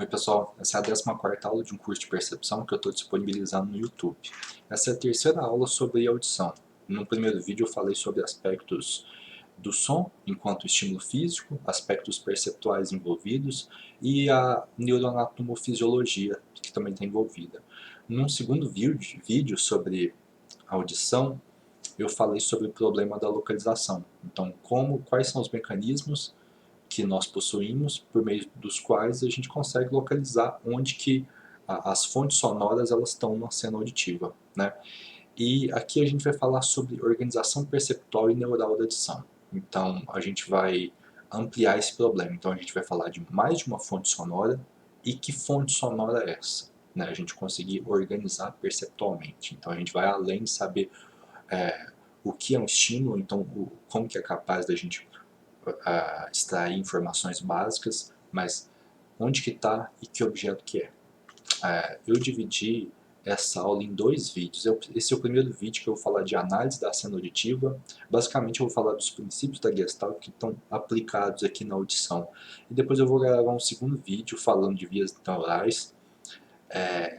Oi pessoal, essa é a 14ª aula de um curso de percepção que eu estou disponibilizando no YouTube. Essa é a terceira aula sobre audição. No primeiro vídeo eu falei sobre aspectos do som enquanto estímulo físico, aspectos perceptuais envolvidos e a neuroanatomofisiologia que também está envolvida. Num segundo vídeo sobre audição, eu falei sobre o problema da localização. Então, quais são os mecanismos que nós possuímos, por meio dos quais a gente consegue localizar onde que as fontes sonoras elas estão na cena auditiva, né? E aqui a gente vai falar sobre organização perceptual e neural da audição. Então a gente vai ampliar esse problema. Então a gente vai falar de mais de uma fonte sonora e que fonte sonora é essa, né? A gente conseguir organizar perceptualmente. Então a gente vai além de saber o que é um estímulo, então como que é capaz da gente extrair informações básicas, mas onde que está e que objeto que é. Eu dividi essa aula em dois vídeos. Esse é o primeiro vídeo que eu vou falar de análise da cena auditiva. Basicamente eu vou falar dos princípios da Gestalt que estão aplicados aqui na audição. E depois eu vou gravar um segundo vídeo falando de vias neurais,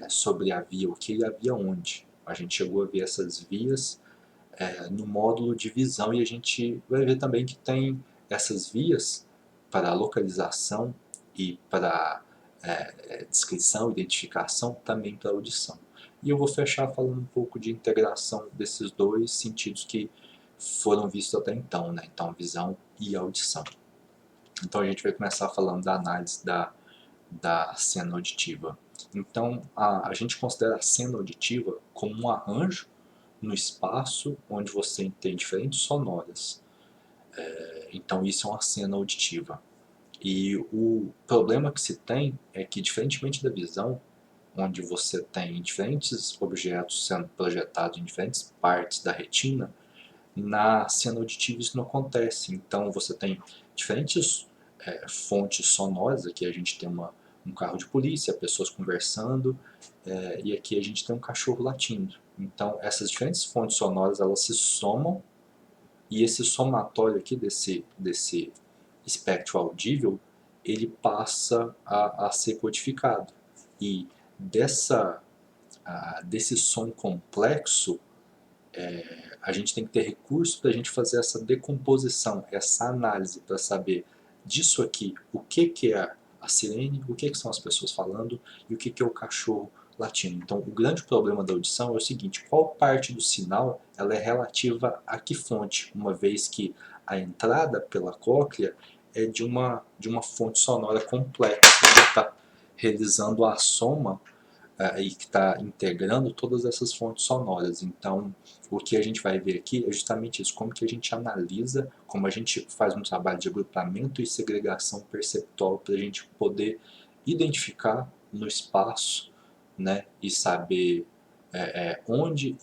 sobre a via, o que e a via onde. A gente chegou a ver essas vias no módulo de visão e a gente vai ver também que tem essas vias para localização e para descrição, identificação, também para audição. E eu vou fechar falando um pouco de integração desses dois sentidos que foram vistos até então, né? Então, visão e audição. Então, a gente vai começar falando da análise da cena auditiva. Então, a gente considera a cena auditiva como um arranjo no espaço onde você tem diferentes sonoras. Então, isso é uma cena auditiva. E o problema que se tem é que, diferentemente da visão, onde você tem diferentes objetos sendo projetados em diferentes partes da retina, na cena auditiva isso não acontece. Então você tem diferentes fontes sonoras. Aqui a gente tem um carro de polícia, pessoas conversando, e aqui a gente tem um cachorro latindo. Então essas diferentes fontes sonoras elas se somam, e esse somatório aqui desse espectro audível ele passa a ser codificado. E desse som complexo, a gente tem que ter recursos para a gente fazer essa decomposição, essa análise, para saber disso aqui, o que é a sirene, o que são as pessoas falando e o que é o cachorro latindo. Então, o grande problema da audição é o seguinte: qual parte do sinal ela é relativa a que fonte, uma vez que a entrada pela cóclea é de uma fonte sonora complexa que está realizando a soma e que está integrando todas essas fontes sonoras. Então, o que a gente vai ver aqui é justamente isso, como que a gente analisa, como a gente faz um trabalho de agrupamento e segregação perceptual para a gente poder identificar no espaço, né, e saber onde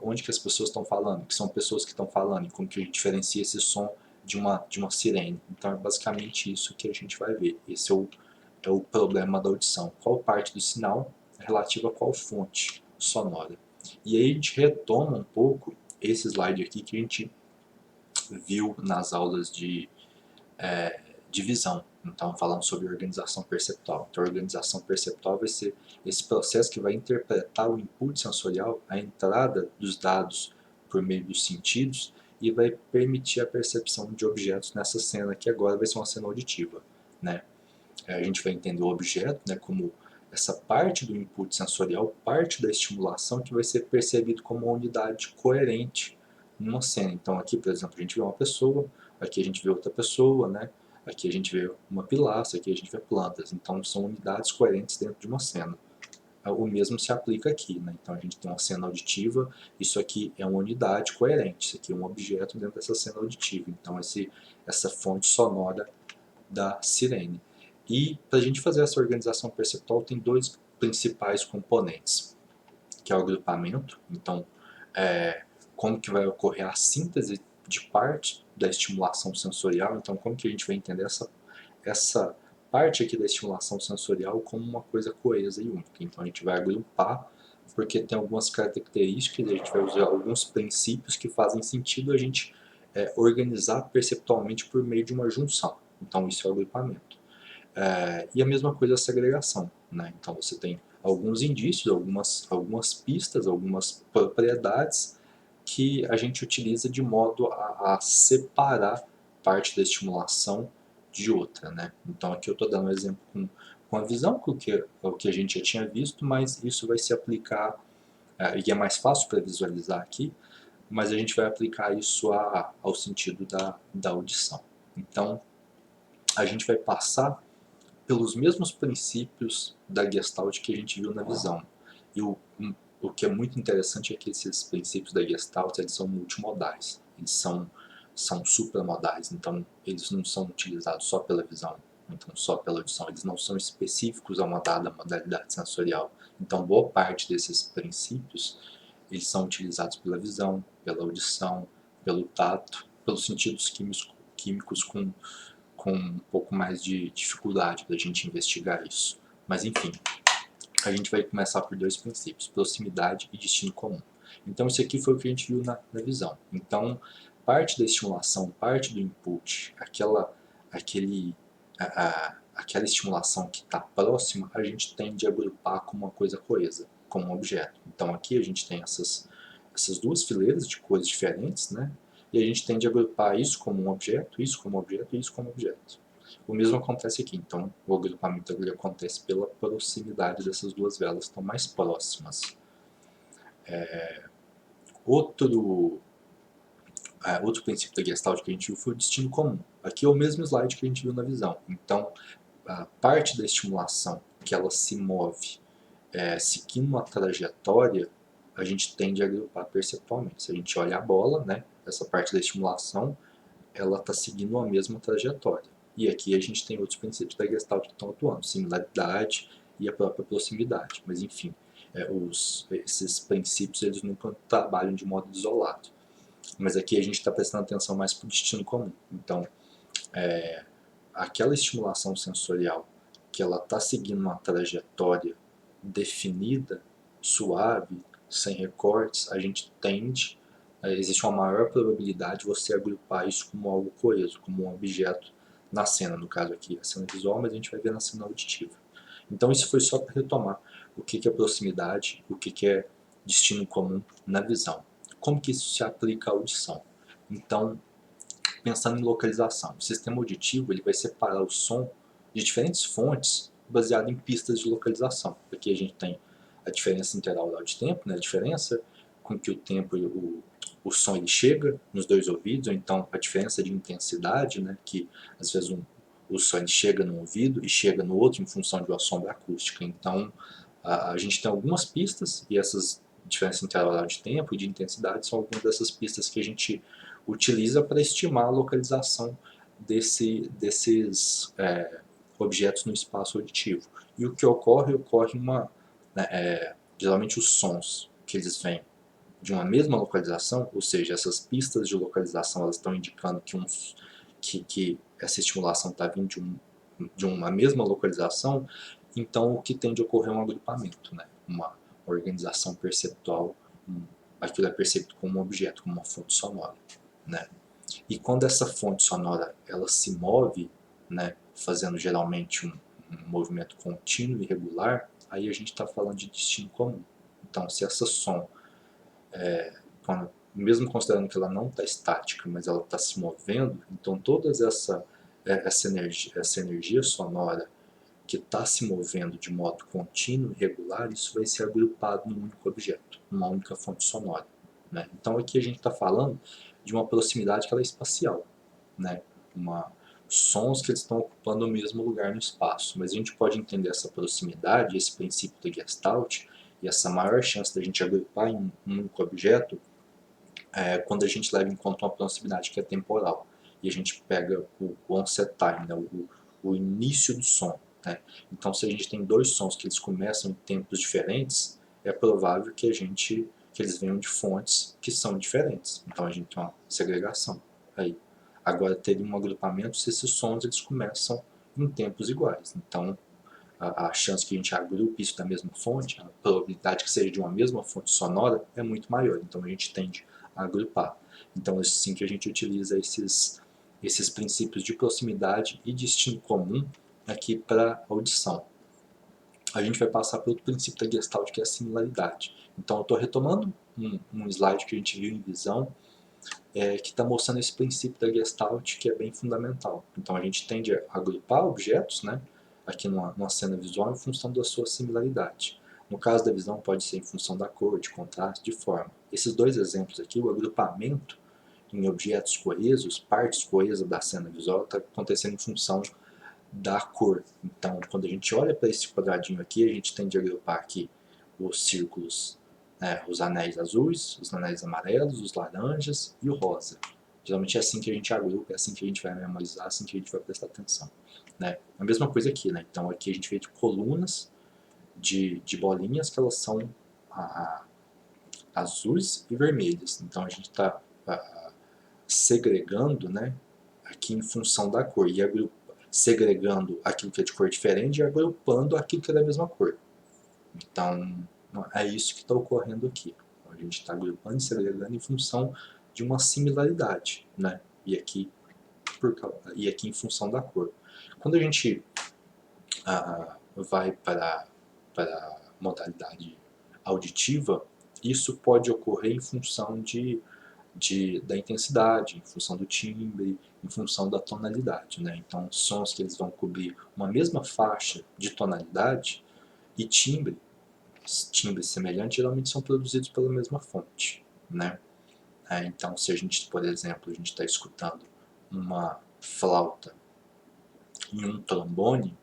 onde que as pessoas estão falando, que são pessoas que estão falando, e como que a gente diferencia esse som de uma sirene. Então é basicamente isso que a gente vai ver. Esse é o problema da audição. Qual parte do sinal é relativa a qual fonte sonora. E aí a gente retoma um pouco esse slide aqui que a gente viu nas aulas de visão. Então, falando sobre organização perceptual. Então, a organização perceptual vai ser esse processo que vai interpretar o input sensorial, a entrada dos dados por meio dos sentidos, e vai permitir a percepção de objetos nessa cena, que agora vai ser uma cena auditiva, né? A gente vai entender o objeto, né, como essa parte do input sensorial, parte da estimulação que vai ser percebido como uma unidade coerente numa cena. Então aqui, por exemplo, a gente vê uma pessoa, aqui a gente vê outra pessoa, né? Aqui a gente vê uma pilastra, aqui a gente vê plantas. Então são unidades coerentes dentro de uma cena. O mesmo se aplica aqui, né? Então a gente tem uma cena auditiva, isso aqui é uma unidade coerente, isso aqui é um objeto dentro dessa cena auditiva. Então essa fonte sonora da sirene. E para a gente fazer essa organização perceptual tem dois principais componentes, que é o agrupamento. Então, como que vai ocorrer a síntese de parte da estimulação sensorial. Então, como que a gente vai entender essa parte aqui da estimulação sensorial como uma coisa coesa e única. Então, a gente vai agrupar, porque tem algumas características, a gente vai usar alguns princípios que fazem sentido a gente organizar perceptualmente por meio de uma junção. Então, isso é o agrupamento. E a mesma coisa a segregação, né? Então você tem alguns indícios, algumas pistas, algumas propriedades que a gente utiliza de modo a separar parte da estimulação de outra, né? Então aqui eu estou dando um exemplo com a visão, o que a gente já tinha visto, mas isso vai se aplicar, e é mais fácil para visualizar aqui, mas a gente vai aplicar isso ao sentido da audição. Então a gente vai passar pelos mesmos princípios da Gestalt que a gente viu na visão. E o que é muito interessante é que esses princípios da Gestalt eles são multimodais, eles são supramodais, então eles não são utilizados só pela visão, então só pela audição, eles não são específicos a uma dada modalidade sensorial. Então boa parte desses princípios eles são utilizados pela visão, pela audição, pelo tato, pelos sentidos químicos com um pouco mais de dificuldade da gente investigar isso. Mas enfim, a gente vai começar por dois princípios, proximidade e destino comum. Então isso aqui foi o que a gente viu na visão. Então parte da estimulação, parte do input, aquela estimulação que está próxima, a gente tende a agrupar como uma coisa coesa, como um objeto. Então aqui a gente tem essas duas fileiras de cores diferentes, né? E a gente tende a agrupar isso como um objeto, isso como objeto e isso como objeto. O mesmo acontece aqui, então o agrupamento ele acontece pela proximidade dessas duas velas, estão mais próximas. Outro princípio da Gestalt que a gente viu foi o destino comum. Aqui é o mesmo slide que a gente viu na visão. Então, a parte da estimulação que ela se move seguindo uma trajetória, a gente tende a agrupar perceptualmente. Se a gente olha a bola, né, essa parte da estimulação, ela está seguindo a mesma trajetória. E aqui a gente tem outros princípios da Gestalt que estão atuando, similaridade e a própria proximidade. Mas enfim, esses princípios eles nunca trabalham de modo isolado. Mas aqui a gente está prestando atenção mais para o destino comum. Então, aquela estimulação sensorial que ela está seguindo uma trajetória definida, suave, sem recortes, a gente tende, existe uma maior probabilidade de você agrupar isso como algo coeso, como um objeto na cena, no caso aqui a cena visual, mas a gente vai ver na cena auditiva. Então isso foi só para retomar o que é proximidade, o que é destino comum na visão. Como que isso se aplica à audição? Então, pensando em localização, o sistema auditivo ele vai separar o som de diferentes fontes baseado em pistas de localização. Aqui a gente tem a diferença interaural de tempo, né, a diferença com que o tempo e o som ele chega nos dois ouvidos, ou então a diferença de intensidade, né, que às vezes o som ele chega num ouvido e chega no outro em função de uma sombra acústica. Então a gente tem algumas pistas e essas diferença interaural de tempo e de intensidade são algumas dessas pistas que a gente utiliza para estimar a localização desses objetos no espaço auditivo. E o que ocorre geralmente os sons que eles vêm de uma mesma localização, ou seja, essas pistas de localização elas estão indicando que essa estimulação está vindo de uma mesma localização, então o que tende a ocorrer é um agrupamento, né? Uma organização perceptual, aquilo é percebido como um objeto, como uma fonte sonora, né? E quando essa fonte sonora ela se move, né, fazendo geralmente um movimento contínuo e regular, aí a gente está falando de destino comum. Então, se essa som, mesmo considerando que ela não está estática, mas ela está se movendo, então toda essa energia sonora que está se movendo de modo contínuo e regular, isso vai ser agrupado num único objeto, numa única fonte sonora, né? Então aqui a gente está falando de uma proximidade que ela é espacial, né? Sons que eles estão ocupando o mesmo lugar no espaço, mas a gente pode entender essa proximidade, esse princípio da Gestalt e essa maior chance da gente agrupar em um único objeto quando a gente leva em conta uma proximidade que é temporal e a gente pega o onset time, né? o início do som, né? Então se a gente tem dois sons que eles começam em tempos diferentes, é provável que eles venham de fontes que são diferentes. Então a gente tem uma segregação aí. Agora teria um agrupamento se esses sons eles começam em tempos iguais. Então a chance que a gente agrupe isso da mesma fonte, a probabilidade que seja de uma mesma fonte sonora é muito maior. Então a gente tende a agrupar. Então é assim que a gente utiliza esses princípios de proximidade e destino comum aqui para audição. A gente vai passar pelo princípio da Gestalt, que é a similaridade. Então eu estou retomando um slide que a gente viu em visão, que está mostrando esse princípio da Gestalt, que é bem fundamental. Então a gente tende a agrupar objetos, né, aqui numa cena visual, em função da sua similaridade. No caso da visão, pode ser em função da cor, de contraste, de forma. Esses dois exemplos aqui, o agrupamento em objetos coesos, partes coesas da cena visual, está acontecendo em função da cor. Então, quando a gente olha para esse quadradinho aqui, a gente tende a agrupar aqui os círculos, os anéis azuis, os anéis amarelos, os laranjas e o rosa. Geralmente é assim que a gente agrupa, é assim que a gente vai memorizar, é assim que a gente vai prestar atenção. Né? A mesma coisa aqui, né? Então aqui a gente vê de colunas de bolinhas que elas são azuis e vermelhas. Então a gente está segregando, né, aqui em função da cor e segregando aquilo que é de cor diferente e agrupando aquilo que é da mesma cor. Então é isso que está ocorrendo aqui. A gente está agrupando e segregando em função de uma similaridade, né? E aqui em função da cor. Quando a gente vai para a modalidade auditiva, isso pode ocorrer em função da intensidade, em função do timbre, em função da tonalidade. Né? Então, sons que eles vão cobrir uma mesma faixa de tonalidade e timbre semelhantes, geralmente são produzidos pela mesma fonte. Né? Então, se a gente, por exemplo, a gente está escutando uma flauta e um trombone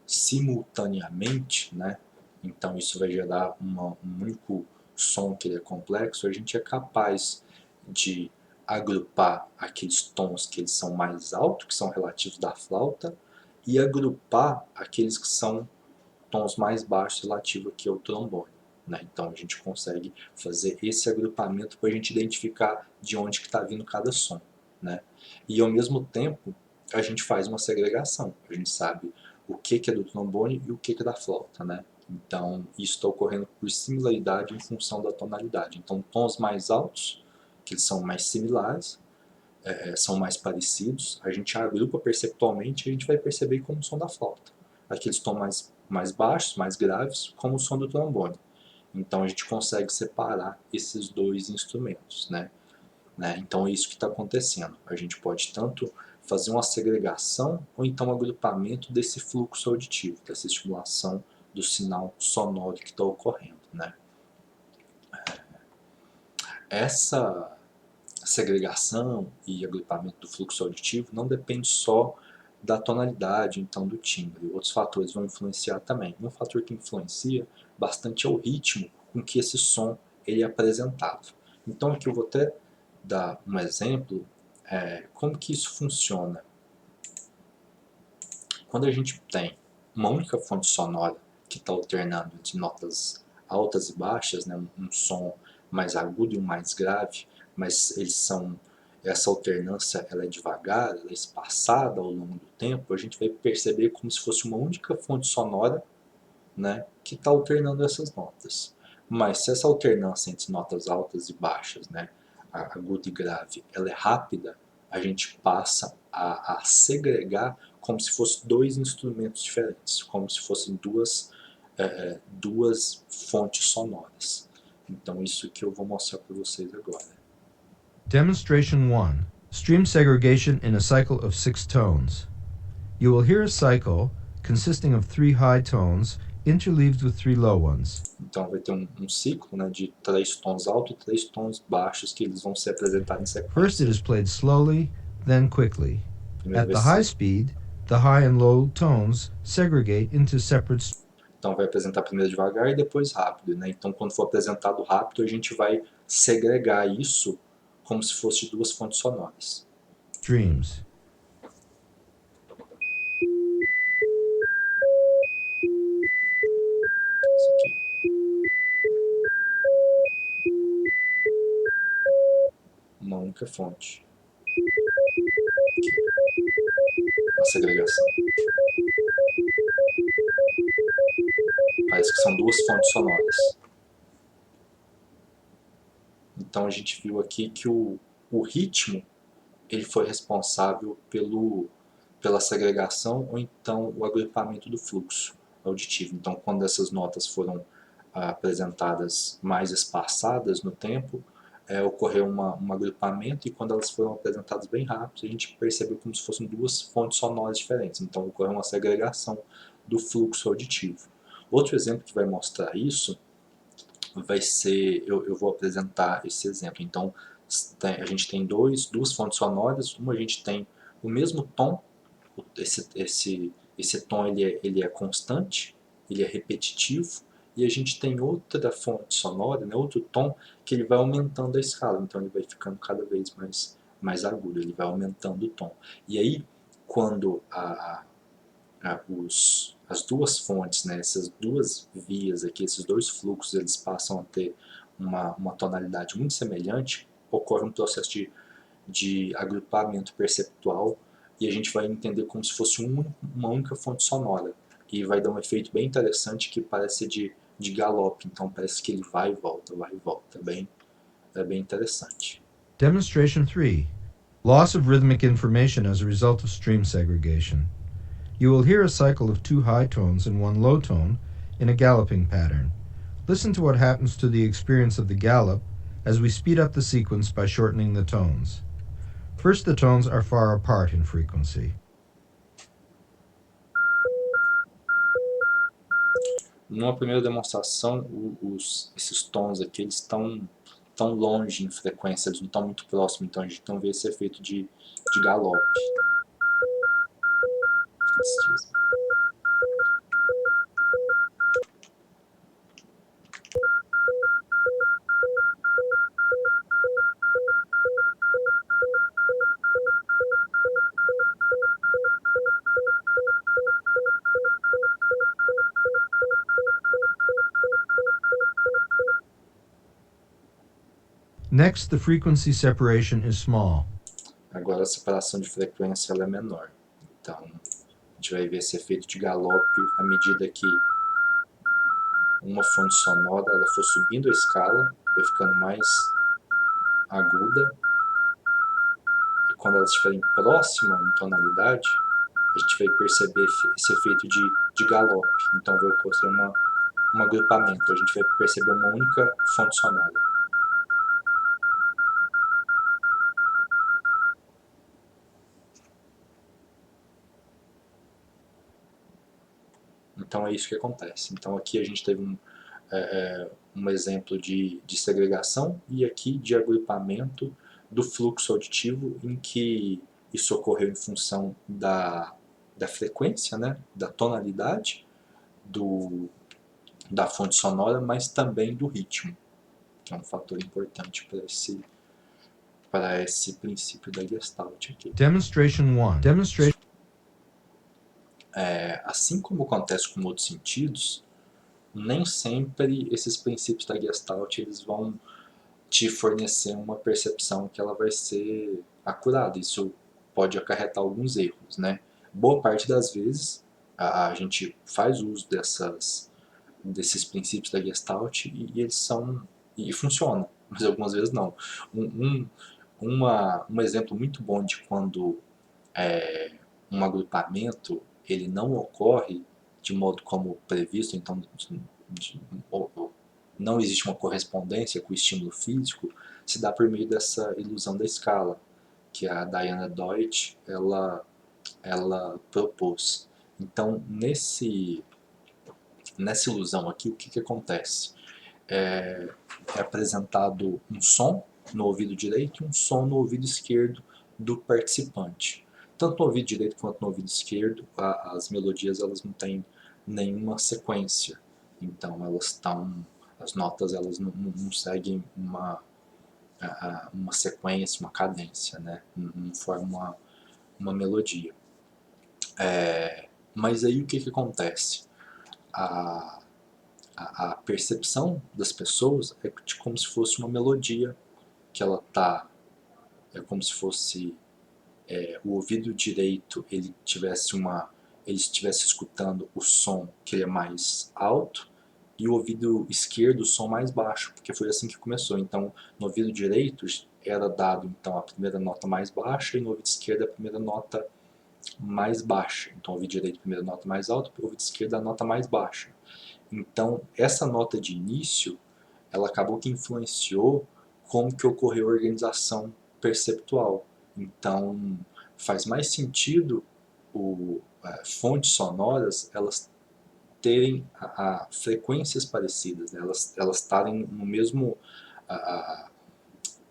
simultaneamente, né? Então isso vai gerar um único som que ele é complexo, a gente é capaz de agrupar aqueles tons que eles são mais altos, que são relativos da flauta, e agrupar aqueles que são tons mais baixos relativos aqui ao trombone. Né? Então a gente consegue fazer esse agrupamento para a gente identificar de onde que está vindo cada som. Né? E ao mesmo tempo a gente faz uma segregação, a gente sabe o que é do trombone e o que é da flauta. Né? Então isso está ocorrendo por similaridade em função da tonalidade. Então tons mais altos, que eles são mais similares, são mais parecidos, a gente agrupa perceptualmente e a gente vai perceber como o som da flauta. Aqueles tons mais baixos, mais graves, como o som do trombone. Então a gente consegue separar esses dois instrumentos. Né? Então é isso que está acontecendo. A gente pode tanto fazer uma segregação ou então um agrupamento desse fluxo auditivo, dessa estimulação do sinal sonoro que está ocorrendo. Né? Essa segregação e agrupamento do fluxo auditivo não depende só da tonalidade, então do timbre. Outros fatores vão influenciar também. Um fator que influencia bastante é o ritmo com que esse som ele é apresentado. Então aqui eu vou até dar um exemplo, como que isso funciona. Quando a gente tem uma única fonte sonora que está alternando entre notas altas e baixas, né, um som mais agudo e um mais grave, mas essa alternância ela é devagar, ela é espaçada ao longo do tempo, a gente vai perceber como se fosse uma única fonte sonora, né, que está alternando essas notas. Mas se essa alternância entre notas altas e baixas, né, agudo e grave, ela é rápida, a gente passa a segregar como se fossem dois instrumentos diferentes, como se fossem duas fontes sonoras. Então isso que eu vou mostrar para vocês agora. Demonstration 1. Stream segregation in a cycle of 6 tones. You will hear a cycle consisting of 3 high tones interleaved with 3 low ones. Então vai ter um ciclo, né, de 3 tons altos e 3 tons baixos que eles vão ser apresentados em sequência. First it is played slowly, then quickly. Primeiro At vai the high ser, speed, the high and low tones segregate into separate. então vai apresentar primeiro devagar e depois rápido. Né? Então quando for apresentado rápido, a gente vai segregar isso como se fosse duas fontes sonoras. Streams. Isso aqui. Uma única fonte. Aqui. A segregação. Parece que são duas fontes sonoras. Então a gente viu aqui que o ritmo ele foi responsável pela segregação ou então o agrupamento do fluxo auditivo. Então, quando essas notas foram apresentadas mais espaçadas no tempo, ocorreu um agrupamento, e quando elas foram apresentadas bem rápido, a gente percebeu como se fossem duas fontes sonoras diferentes. Então, ocorreu uma segregação do fluxo auditivo. Outro exemplo que vai mostrar isso vai ser, eu vou apresentar esse exemplo. Então, a gente tem duas fontes sonoras. Uma, a gente tem o mesmo tom, esse tom ele é constante, ele é repetitivo, e a gente tem outra fonte sonora, né, outro tom, que ele vai aumentando a escala. Então ele vai ficando cada vez mais agudo, ele vai aumentando o tom. E aí, quando as duas fontes, né, essas duas vias aqui, esses dois fluxos, eles passam a ter uma tonalidade muito semelhante, ocorre um processo de agrupamento perceptual, e a gente vai entender como se fosse uma única fonte sonora. E vai dar um efeito bem interessante que parece de galope, então parece que ele vai e volta, vai e volta. É bem interessante. Demonstration 3. Loss of rhythmic information as a result of stream segregation. You will hear a cycle of 2 high tones and 1 low tone in a galloping pattern. Listen to what happens to the experience of the gallop as we speed up the sequence by shortening the tones. First, the tones are far apart in frequency. Numa primeira demonstração, esses tons aqui eles estão tão longe em frequência, eles não estão muito próximos, então a gente não vê esse efeito de galope. Next, the frequency separation is small. Agora a separação de frequência ela é menor. Então, a gente vai ver esse efeito de galope à medida que uma fonte sonora ela for subindo a escala, vai ficando mais aguda, e quando elas estiverem próximas em tonalidade, a gente vai perceber esse efeito de galope. Então vai ocorrer um agrupamento, a gente vai perceber uma única fonte sonora. Então é isso que acontece. Então aqui a gente teve um exemplo de segregação, e aqui de agrupamento do fluxo auditivo, em que isso ocorreu em função da frequência, né, da tonalidade da fonte sonora, mas também do ritmo, que é um fator importante para esse princípio da Gestalt aqui. Demonstration 1. Assim como acontece com outros sentidos, nem sempre esses princípios da Gestalt eles vão te fornecer uma percepção que ela vai ser acurada. Isso pode acarretar alguns erros, né? Boa parte das vezes a gente faz uso desses princípios da Gestalt e eles funcionam, mas algumas vezes não. Um exemplo muito bom de quando um agrupamento ele não ocorre de modo como previsto, então não existe uma correspondência com o estímulo físico, se dá por meio dessa ilusão da escala, que a Diana Deutsch ela propôs. Então, nessa ilusão aqui, o que acontece? É apresentado um som no ouvido direito e um som no ouvido esquerdo do participante. Tanto no ouvido direito quanto no ouvido esquerdo, as melodias elas não têm nenhuma sequência. Então, as notas elas não seguem uma sequência, uma cadência, né? Não forma uma melodia. Mas aí o que acontece? A percepção das pessoas é de como se fosse uma melodia, que ela é como se fosse o ouvido direito ele estivesse escutando o som que ele é mais alto, e o ouvido esquerdo o som mais baixo, porque foi assim que começou. Então, no ouvido direito era dado então a primeira nota mais baixa, e no ouvido esquerdo a primeira nota mais baixa. Então, o ouvido direito, primeiro, a nota mais alta, o ouvido esquerdo, a nota mais baixa. Então, essa nota de início, ela acabou que influenciou como que ocorreu a organização perceptual. Então, faz mais sentido fontes sonoras, elas terem frequências parecidas, né? Elas estarem no mesmo,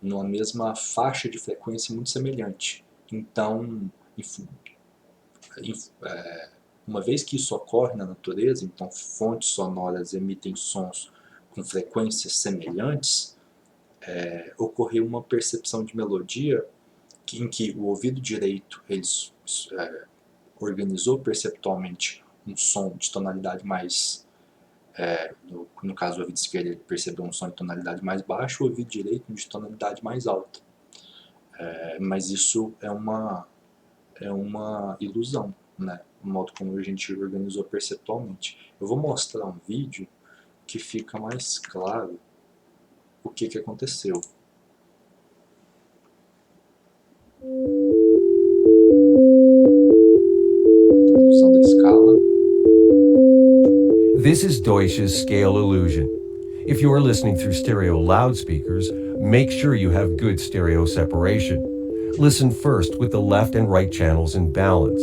numa mesma faixa de frequência muito semelhante. Então, uma vez que isso ocorre na natureza, então fontes sonoras emitem sons com frequências semelhantes, ocorreu uma percepção de melodia em que o ouvido direito ele, organizou perceptualmente um som de tonalidade mais, no caso do ouvido esquerdo ele percebeu um som de tonalidade mais baixa, o ouvido direito de tonalidade mais alta. Mas isso é uma ilusão, né? O modo como a gente organizou perceptualmente. Eu vou mostrar um vídeo que fica mais claro o que aconteceu. Usando a escala. This is Deutsch's scale illusion. If you are listening through stereo loudspeakers, make sure you have good stereo separation. Listen first with the left and right channels in balance.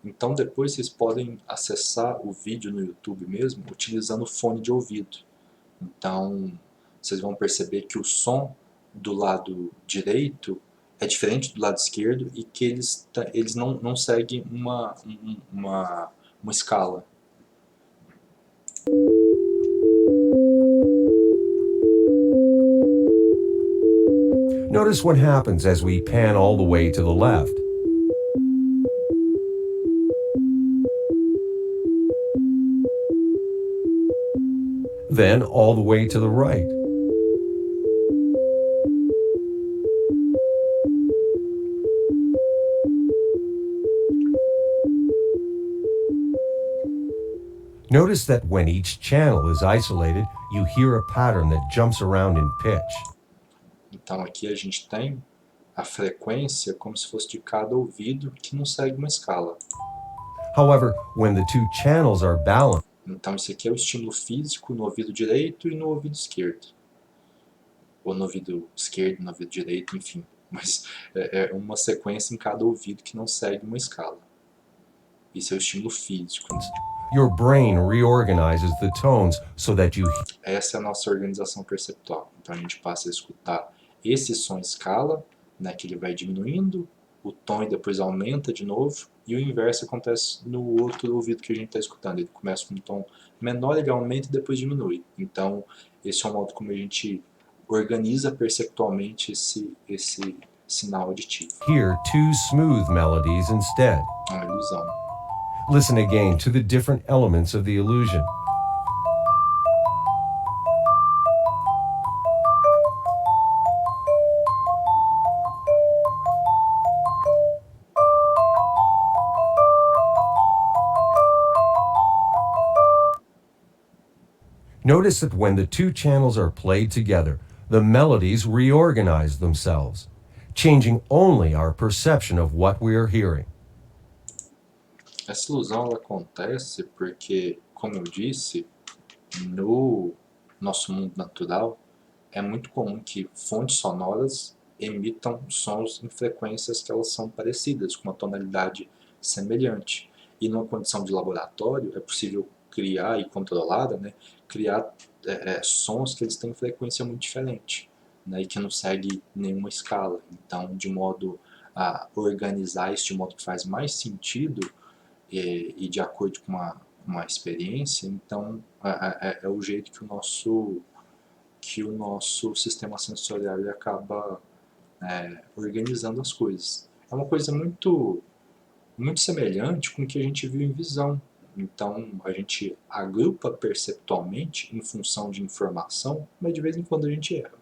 Então depois vocês podem acessar o vídeo no YouTube mesmo utilizando fone de ouvido. Então vocês vão perceber que o som do lado direito é diferente do lado esquerdo e que eles não seguem uma escala. Notice what happens as we pan all the way to the left. Then all the way to the right. Notice that when each channel is isolated, you hear a pattern that jumps around in pitch. Então aqui a gente tem a frequência como se fosse de cada ouvido que não segue uma escala. However, when the two channels are balanced, então isso aqui é o estímulo físico no ouvido direito e no ouvido esquerdo. Ou no ouvido esquerdo, no ouvido direito, enfim. Mas é uma sequência em cada ouvido que não segue uma escala. Isso é o estímulo físico. Your brain reorganizes the tones so that you... Essa é a nossa organização perceptual. Então a gente passa a escutar esse som em escala, né, que ele vai diminuindo, o tom e depois aumenta de novo, e o inverso acontece no outro ouvido que a gente está escutando. Ele começa com um tom menor, ele aumenta e depois diminui. Então esse é o modo como a gente organiza perceptualmente esse sinal aditivo. Hear two smooth melodies instead. É uma ilusão. Listen again to the different elements of the illusion. Notice that when the two channels are played together, the melodies reorganize themselves, changing only our perception of what we are hearing. Essa ilusão ela acontece porque, como eu disse, no nosso mundo natural é muito comum que fontes sonoras emitam sons em frequências que elas são parecidas, com uma tonalidade semelhante. E numa condição de laboratório é possível criar e controlada, né, criar sons que eles têm frequência muito diferente, né, e que não segue nenhuma escala. Então, de modo a organizar isso de modo que faz mais sentido e de acordo com uma experiência, então é o jeito que o nosso sistema sensorial ele acaba organizando as coisas. É uma coisa muito semelhante com o que a gente viu em visão. Então a gente agrupa perceptualmente em função de informação, mas de vez em quando a gente erra.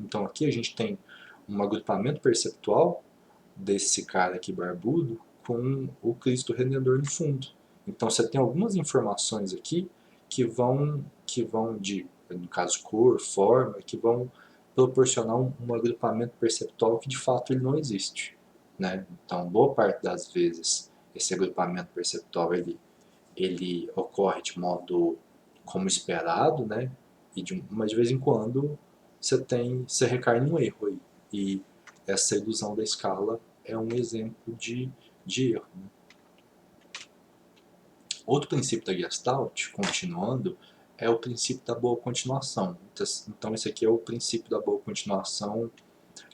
Então aqui a gente tem um agrupamento perceptual desse cara aqui barbudo com o Cristo Redentor no fundo. Então você tem algumas informações aqui que vão de, no caso, cor, forma, que vão proporcionar um agrupamento perceptual que de fato ele não existe. né? Então, boa parte das vezes, esse agrupamento perceptual, ele ocorre de modo como esperado, né? Mas de vez em quando você recai num erro aí. E essa ilusão da escala é um exemplo de erro, né? Outro princípio da Gestalt, continuando, é o princípio da boa continuação. Então, esse aqui é o princípio da boa continuação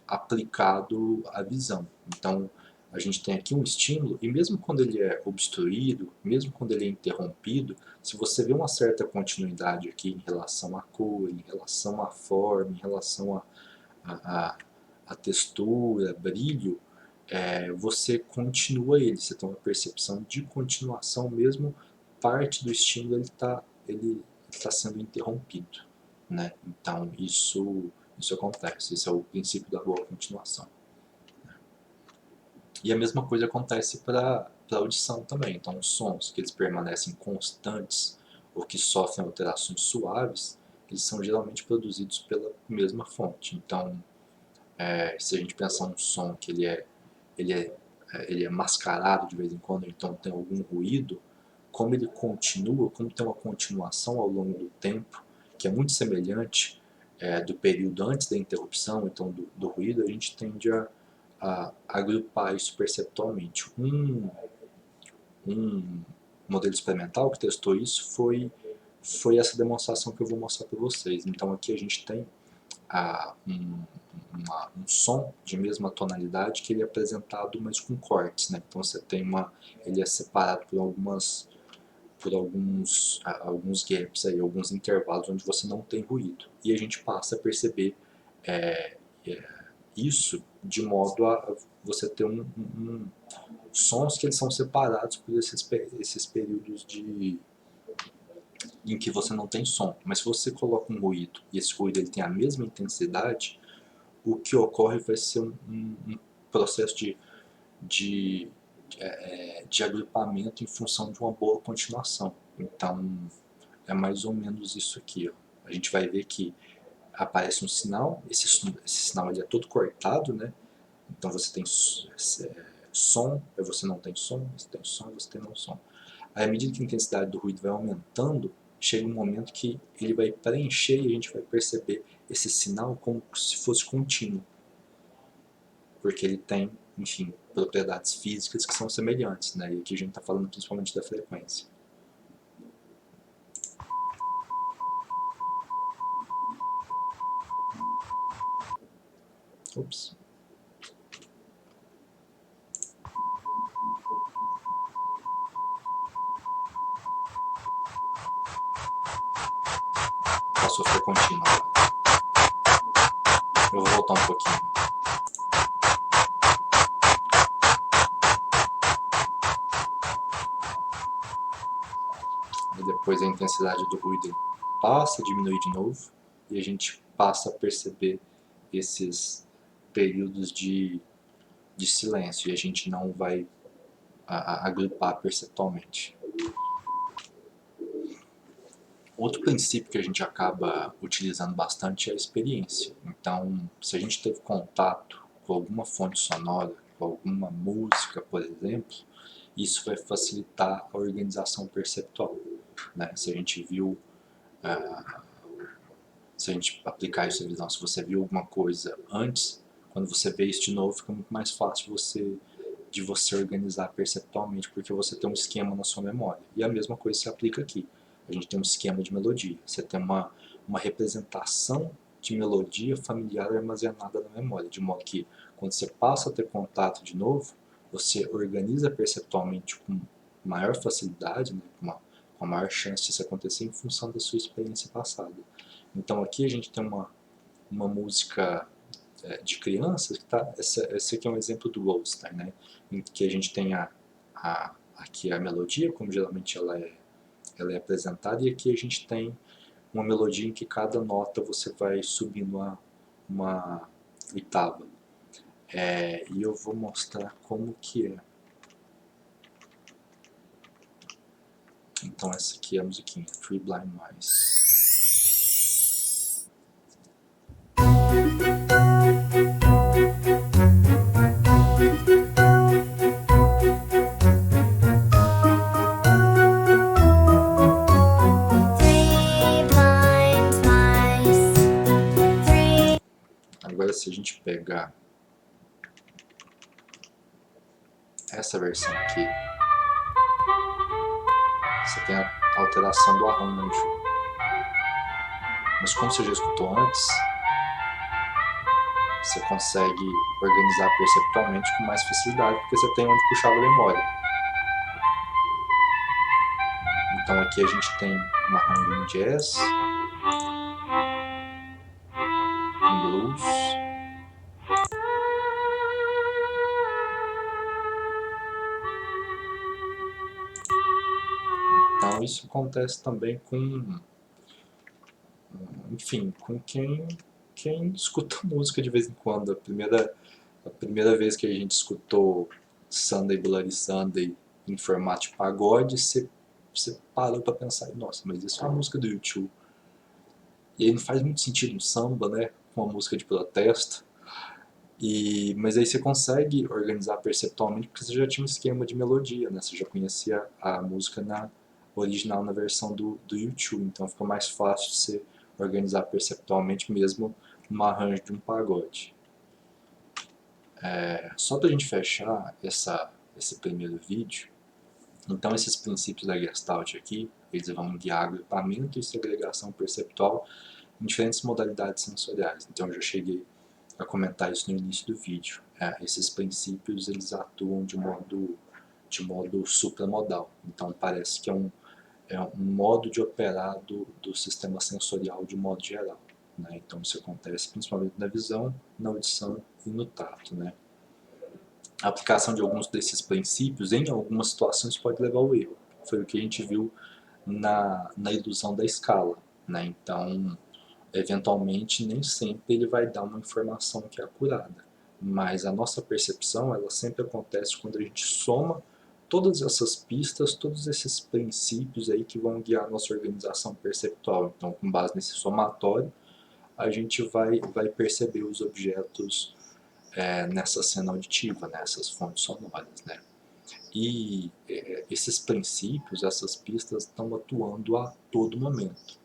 aplicado à visão. Então, a gente tem aqui um estímulo, e mesmo quando ele é obstruído, mesmo quando ele é interrompido, se você vê uma certa continuidade aqui em relação à cor, em relação à forma, em relação à textura, brilho, você continua ele, você tem uma percepção de continuação, mesmo parte do estímulo ele tá sendo interrompido, né? Então isso acontece, esse é o princípio da boa continuação. E a mesma coisa acontece para a audição também. Então os sons que eles permanecem constantes ou que sofrem alterações suaves, eles são geralmente produzidos pela mesma fonte. Então se a gente pensar um som que ele é mascarado de vez em quando, então tem algum ruído, como ele continua, como tem uma continuação ao longo do tempo, que é muito semelhante do período antes da interrupção, então do ruído, a gente tende a agrupar isso perceptualmente. Um modelo experimental que testou isso foi essa demonstração que eu vou mostrar para vocês. Então aqui a gente tem um som de mesma tonalidade que ele é apresentado, mas com cortes, né? Então você tem ele é separado por alguns gaps aí, alguns intervalos onde você não tem ruído. E a gente passa a perceber isso de modo a você ter sons que eles são separados por esses períodos em que você não tem som. Mas se você coloca um ruído e esse ruído ele tem a mesma intensidade, o que ocorre vai ser um processo de agrupamento em função de uma boa continuação. Então, é mais ou menos isso aqui. Ó. A gente vai ver que aparece um sinal, esse sinal ele é todo cortado, né? Então você tem som, você não tem som, você tem som, você tem não som. Aí, à medida que a intensidade do ruído vai aumentando, chega um momento que ele vai preencher e a gente vai perceber esse sinal como se fosse contínuo. Porque ele tem, enfim, propriedades físicas que são semelhantes, né? E aqui a gente está falando principalmente da frequência. Ops. Passou a ser contínuo agora. Eu vou voltar um pouquinho. E depois a intensidade do ruído passa a diminuir de novo e a gente passa a perceber esses períodos de silêncio e a gente não vai agrupar perceptualmente. Outro princípio que a gente acaba utilizando bastante é a experiência. Então, se a gente teve contato com alguma fonte sonora, com alguma música, por exemplo, isso vai facilitar a organização perceptual, né? Se a gente viu, se a gente aplicar isso à visão, se você viu alguma coisa antes, quando você vê isso de novo, fica muito mais fácil de você organizar perceptualmente, porque você tem um esquema na sua memória. E a mesma coisa se aplica aqui. A gente tem um esquema de melodia. Você tem uma representação de melodia familiar armazenada na memória, de modo que quando você passa a ter contato de novo, você organiza perceptualmente com maior facilidade, né, com a maior chance disso acontecer em função da sua experiência passada. Então aqui a gente tem uma música de crianças, que esse aqui é um exemplo do Goldstein, né, em que a gente tem aqui a melodia, como geralmente ela é apresentada, e aqui a gente tem uma melodia em que cada nota você vai subindo uma oitava. E eu vou mostrar como que é. Então essa aqui é a musiquinha, Three Blind Mice. se a gente pegar essa versão aqui, você tem a alteração do arranjo. Mas como você já escutou antes, você consegue organizar perceptualmente com mais facilidade, porque você tem onde puxar a memória. Então aqui a gente tem um arranjo em jazz, em blues, então isso acontece também com, enfim, com quem escuta música de vez em quando. A primeira vez que a gente escutou Sunday Bloody Sunday em formato de pagode, você parou para pensar, nossa, mas isso é uma música do YouTube. E aí não faz muito sentido um samba, né, com uma música de protesto. Mas aí você consegue organizar perceptualmente porque você já tinha um esquema de melodia, né? Você já conhecia a música original na versão do YouTube, então fica mais fácil de você organizar perceptualmente mesmo no arranjo de um pagode. Só para a gente fechar esse primeiro vídeo, então esses princípios da Gestalt aqui, eles vão guiar agrupamento e segregação perceptual em diferentes modalidades sensoriais. Então eu já cheguei a comentar isso no início do vídeo. Esses princípios eles atuam de modo supramodal. Então parece que é um modo de operar do sistema sensorial de modo geral, né? Então isso acontece principalmente na visão, na audição e no tato, né? A aplicação de alguns desses princípios em algumas situações pode levar ao erro. Foi o que a gente viu na ilusão da escala, né? Então, eventualmente, nem sempre ele vai dar uma informação que é acurada, mas a nossa percepção ela sempre acontece quando a gente soma todas essas pistas, todos esses princípios aí que vão guiar a nossa organização perceptual. Então, com base nesse somatório, a gente vai perceber os objetos nessa cena auditiva, nessas fontes sonoras, né? E esses princípios, essas pistas estão atuando a todo momento.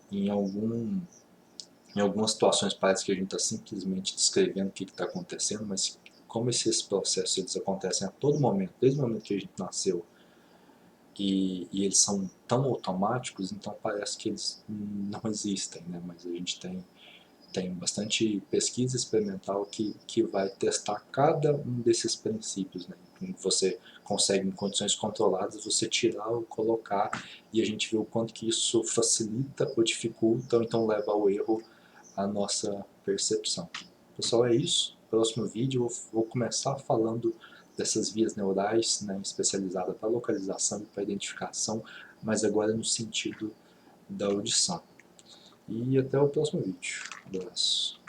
Em algumas situações parece que a gente está simplesmente descrevendo o que está acontecendo, mas como esses processos eles acontecem a todo momento, desde o momento que a gente nasceu, e eles são tão automáticos, então parece que eles não existem, né? Mas a gente tem bastante pesquisa experimental que vai testar cada um desses princípios, né? Você consegue, em condições controladas, você tirar ou colocar, e a gente vê o quanto que isso facilita ou dificulta, ou então leva ao erro a nossa percepção. Pessoal, é isso. Próximo vídeo eu vou começar falando dessas vias neurais, né, especializadas para localização e para identificação, mas agora no sentido da audição. E até o próximo vídeo. Um abraço.